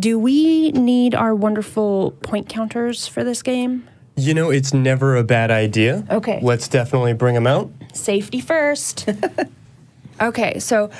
Do we need our wonderful point counters for this game? You know, it's never a bad idea. Okay. Let's definitely bring them out. Safety first. Okay, so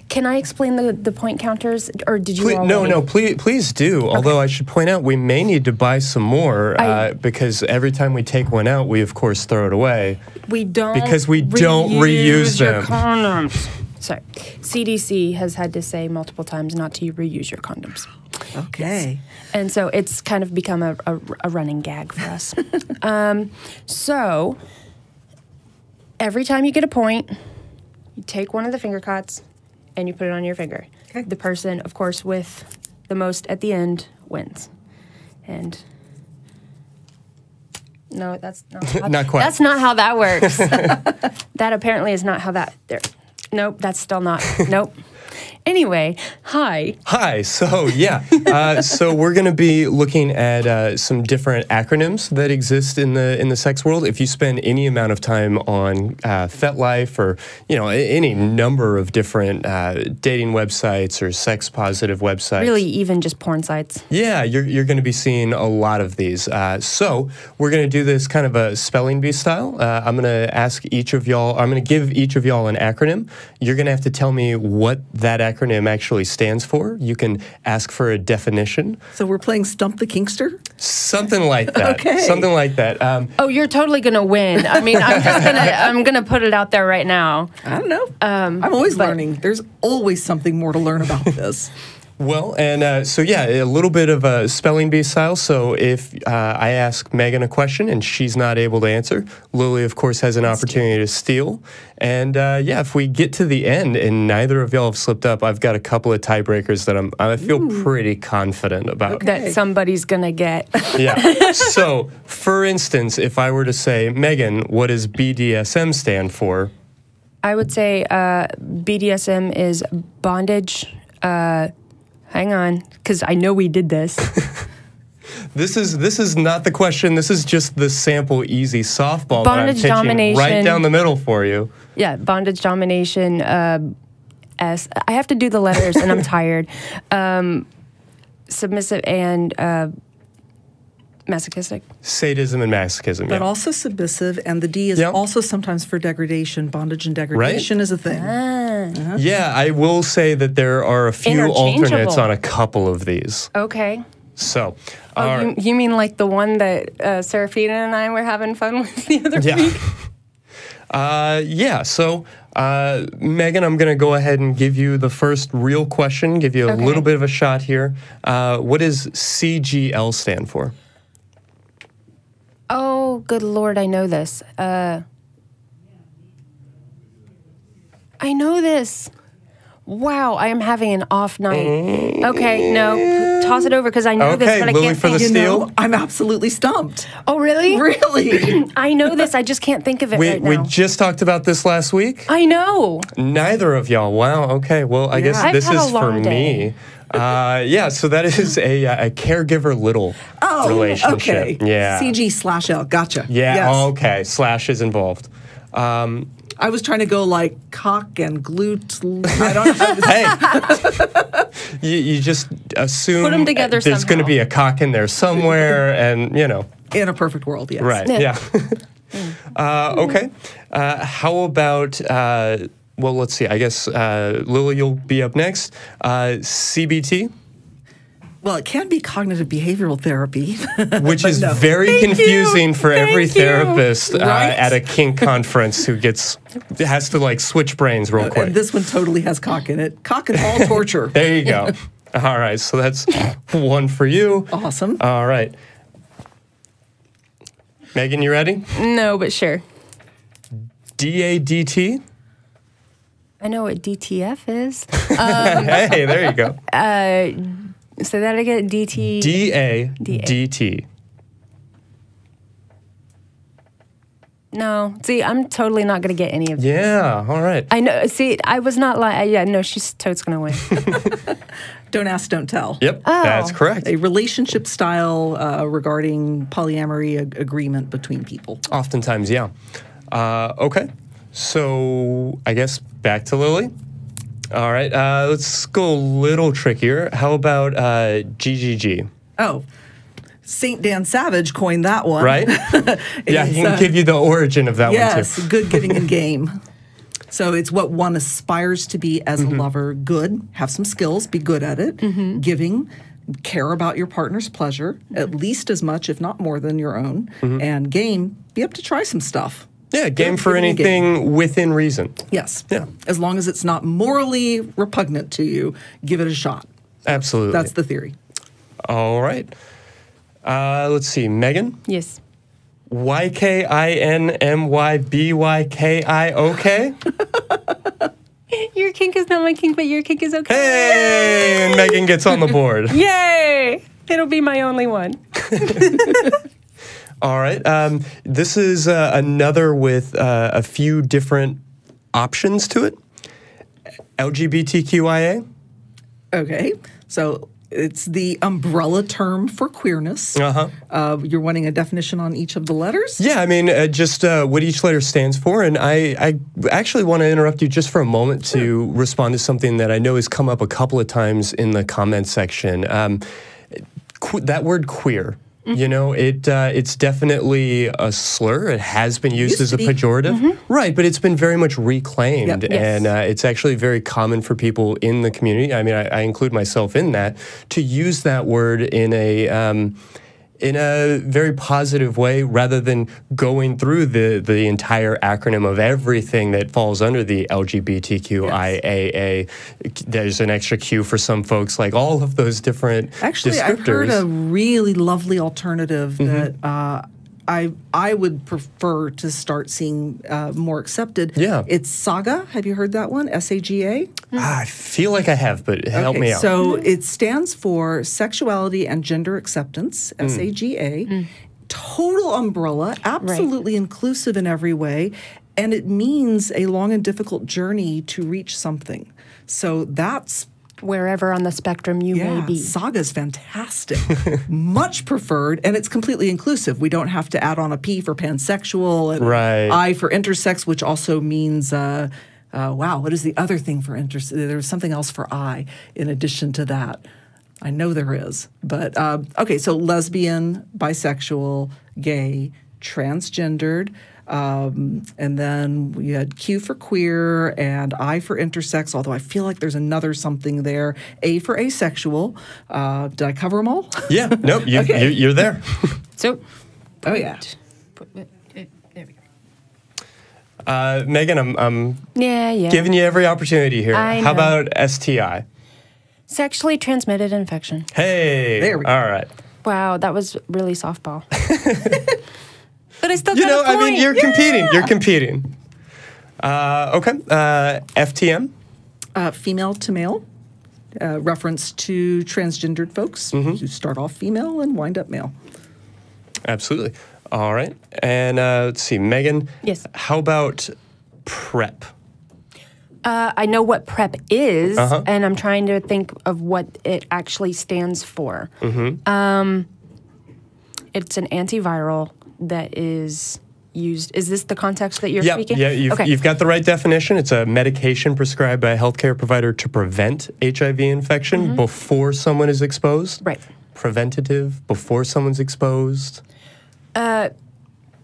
can I explain the point counters, or did you already? No, please do. Okay. Although I should point out, we may need to buy some more because every time we take one out, we of course throw it away. We don't because we don't reuse them. Your condoms. Sorry, CDC has had to say multiple times not to reuse your condoms. Okay. Yes. And so it's kind of become a running gag for us. So every time you get a point, you take one of the finger cots and you put it on your finger. Okay. The person, of course, with the most at the end wins. And no, that's not not quite. That's not how that works. That apparently is not how that there. Nope, that's still not. Nope. Anyway, hi. Hi. So yeah, so we're going to be looking at some different acronyms that exist in the sex world. If you spend any amount of time on FetLife or any number of different dating websites or sex positive websites, really even just porn sites. Yeah, you're going to be seeing a lot of these. So we're going to do this kind of a spelling bee style. I'm going to ask each of y'all. I'm going to give each of y'all an acronym. You're going to have to tell me what that acronym actually stands for. You can ask for a definition. So we're playing Stump the Kinkster? Something like that. Okay. Something like that. Oh, you're totally going to win. I mean, I'm gonna put it out there right now. I don't know. I'm always learning. There's always something more to learn about this. Well, and so yeah, a little bit of a spelling bee style. So if I ask Megan a question and she's not able to answer, Lily, of course, has an opportunity to steal. And yeah, if we get to the end and neither of y'all have slipped up, I've got a couple of tiebreakers that I feel pretty confident about. Okay. That somebody's gonna get. Yeah. So, for instance, if I were to say, Megan, what does BDSM stand for? I would say BDSM is bondage. Hang on, because I know we did this. This is not the question. This is just the sample easy softball bondage that I'm pitching domination, right down the middle for you. Yeah, bondage domination. S. I have to do the letters, and I'm tired. Submissive and masochistic. Sadism and masochism. But also submissive, and the D is also sometimes for degradation. Bondage and degradation is a thing. Yeah, I will say that there are a few alternates on a couple of these. Okay. So, you mean like the one that Serafina and I were having fun with the other week? Yeah. So, Megan, I'm going to go ahead and give you the first real question. Give you a little bit of a shot here. What does CGL stand for? Oh, good Lord, I know this. I know this. Wow, I am having an off night. Okay, no, toss it over because I know this, but I Lily can't for think. the steal. I'm absolutely stumped. Oh, really? Really? I know this. I just can't think of it right now. We just talked about this last week. I know. Neither of y'all. Wow. Okay. Well, I guess this is for me. Yeah, so that is a caregiver-little relationship. Okay. Yeah. CG/L. Gotcha. Yeah. Yes. Okay. Slash is involved. I was trying to go like cock and glute. I don't know. Hey, you just assume put them together there's going to be a cock in there somewhere, and In a perfect world, yes. Right. Yeah. Okay. How about? Well, let's see. I guess Lily, you'll be up next. CBT. Well, it can be cognitive behavioral therapy. Which is very confusing for every therapist Right? at a kink conference who has to like switch brains real quick. And this one totally has cock in it. Cock and ball torture. There you go. All right, so that's one for you. Awesome. All right. Megan, you ready? No, but sure. DADT. I know what DTF is. Hey, there you go. Say that again. DT. DADT. No. See, I'm totally not going to get any of this. Yeah, all right. I know. See, I was not like, yeah, no, she's totes going to win. Don't ask, don't tell. Yep, that's correct. A relationship style regarding polyamory agreement between people. Oftentimes, yeah. Okay, so I guess back to Lily. All right, let's go a little trickier. How about GGG? Oh, St. Dan Savage coined that one. Right? Yeah, he can give you the origin of that one, too. Yes, good, giving, and game. So it's what one aspires to be as a lover. Good, have some skills, be good at it. Giving, care about your partner's pleasure, at least as much, if not more than your own. And game, be up to try some stuff. Yeah, game for anything within reason. Yes. Yeah. As long as it's not morally repugnant to you, give it a shot. Absolutely. That's the theory. All right. Let's see, Megan? Yes. YKINMYBYKIOK? Your kink is not my kink, but your kink is okay. Hey! And Megan gets on the board. Yay! It'll be my only one. All right. This is another with a few different options to it. LGBTQIA? Okay. So it's the umbrella term for queerness. You're wanting a definition on each of the letters? Yeah, I mean, just what each letter stands for. And I actually want to interrupt you just for a moment to respond to something that I know has come up a couple of times in the comment section. That word queer. You know, it's definitely a slur. It has been used as a pejorative. Right, but it's been very much reclaimed. And it's actually very common for people in the community. I mean, I include myself in that, to use that word in a very positive way rather than going through the entire acronym of everything that falls under the LGBTQIAA. There's an extra Q for some folks, like all of those different Actually, descriptors. I've heard a really lovely alternative that I would prefer to start seeing more accepted. Yeah. It's SAGA. Have you heard that one? SAGA? I feel like I have, but help me out. So it stands for Sexuality and Gender Acceptance, SAGA. Total umbrella, absolutely inclusive in every way, and it means a long and difficult journey to reach something. So that's Wherever on the spectrum you may be. Saga's fantastic. Much preferred, and it's completely inclusive. We don't have to add on a P for pansexual and I for intersex, which also means, wow, what is the other thing for intersex? There's something else for I in addition to that. I know there is. But, okay, so lesbian, bisexual, gay, transgendered, and then we had Q for queer and I for intersex, although I feel like there's another something there. A for asexual. Did I cover them all? Yeah, nope, you're there. So, oh, yeah. There we go. Megan, I'm giving you every opportunity here. I know. How about STI? Sexually transmitted infection. Hey, there we go. All right. Wow, that was really softball. But I still got a point. I mean, you're competing. You're competing. Okay. FTM? Female to male. Reference to transgendered folks who start off female and wind up male. Absolutely. All right. And let's see, Megan. Yes. How about PrEP? I know what PrEP is, and I'm trying to think of what it actually stands for. It's an antiviral that is used. Is this the context that you're speaking? Yeah, you've got the right definition. It's a medication prescribed by a healthcare provider to prevent HIV infection before someone is exposed. Right. Preventative, before someone's exposed.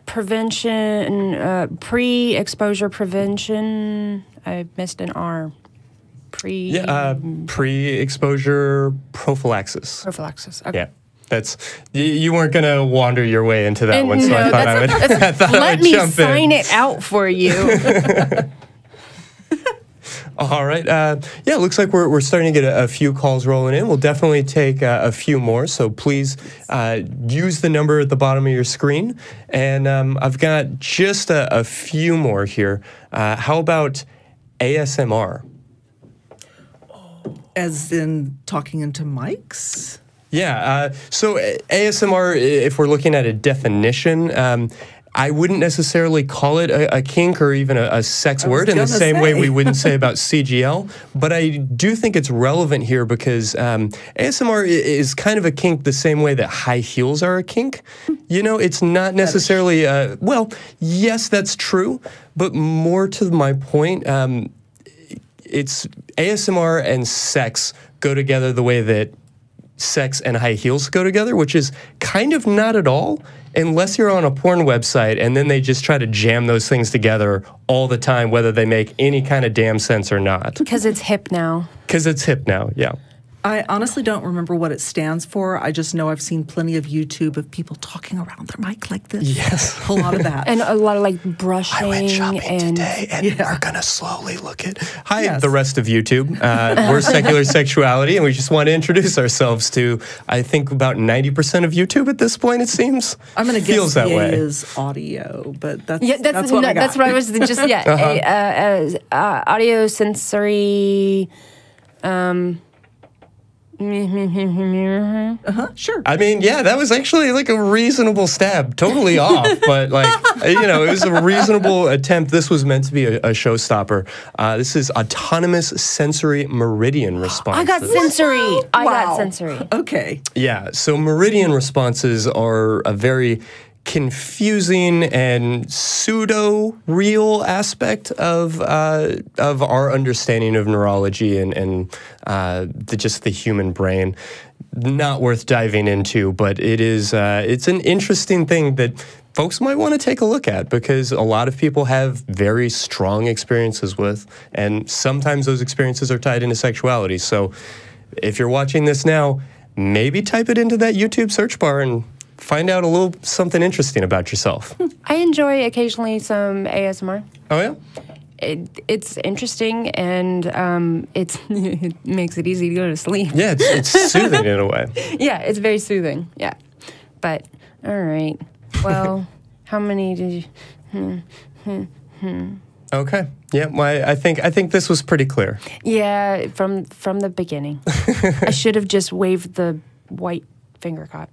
Prevention, pre-exposure prevention. I missed an R. Pre-exposure prophylaxis. Prophylaxis. Okay. Yeah. That's you weren't gonna wander your way into that one, so I thought I would. Let me sign it out for you. All right. Yeah, it looks like we're starting to get a few calls rolling in. We'll definitely take a few more. So please use the number at the bottom of your screen. And I've got just a few more here. How about ASMR? As in talking into mics? Yeah, so ASMR, if we're looking at a definition, I wouldn't necessarily call it a kink or even a sex word in the same way we wouldn't say about CGL, but I do think it's relevant here because ASMR is kind of a kink the same way that high heels are a kink. You know, it's not necessarily, well, yes, that's true, but more to my point, it's ASMR and sex go together the way that sex and high heels go together, which is kind of not at all, unless you're on a porn website and then they just try to jam those things together all the time, whether they make any kind of damn sense or not. Because it's hip now. Because it's hip now, yeah. I honestly don't remember what it stands for. I just know I've seen plenty of YouTube of people talking around their mic like this. Yes. A lot of that. And a lot of like brushing. I went shopping and today, and we're going to slowly look at... Hi, the rest of YouTube. We're Secular Sexuality, and we just want to introduce ourselves to, I think, about 90% of YouTube at this point, it seems. I'm going to guess Feels that way. is audio, but that's what I got. That's what I was just, audio sensory... Sure. I mean, yeah, that was actually like a reasonable stab. Totally off, but like, you know, it was a reasonable attempt. This was meant to be a showstopper. This is autonomous sensory meridian responses. I got sensory. I got sensory. Okay. Yeah, so meridian responses are a very confusing and pseudo-real aspect of our understanding of neurology and just the human brain. Not worth diving into, but it is it's an interesting thing that folks might want to take a look at, because a lot of people have very strong experiences with, and sometimes those experiences are tied into sexuality. So if you're watching this now, maybe type it into that YouTube search bar and find out a little something interesting about yourself. I enjoy occasionally some ASMR. Oh, yeah? It's interesting, and it makes it easy to go to sleep. Yeah, it's soothing in a way. Yeah, it's very soothing. Yeah. But, all right. Well, how many did you... Okay. Yeah, well, I think this was pretty clear. Yeah, from the beginning. I should have just waved the white finger cot.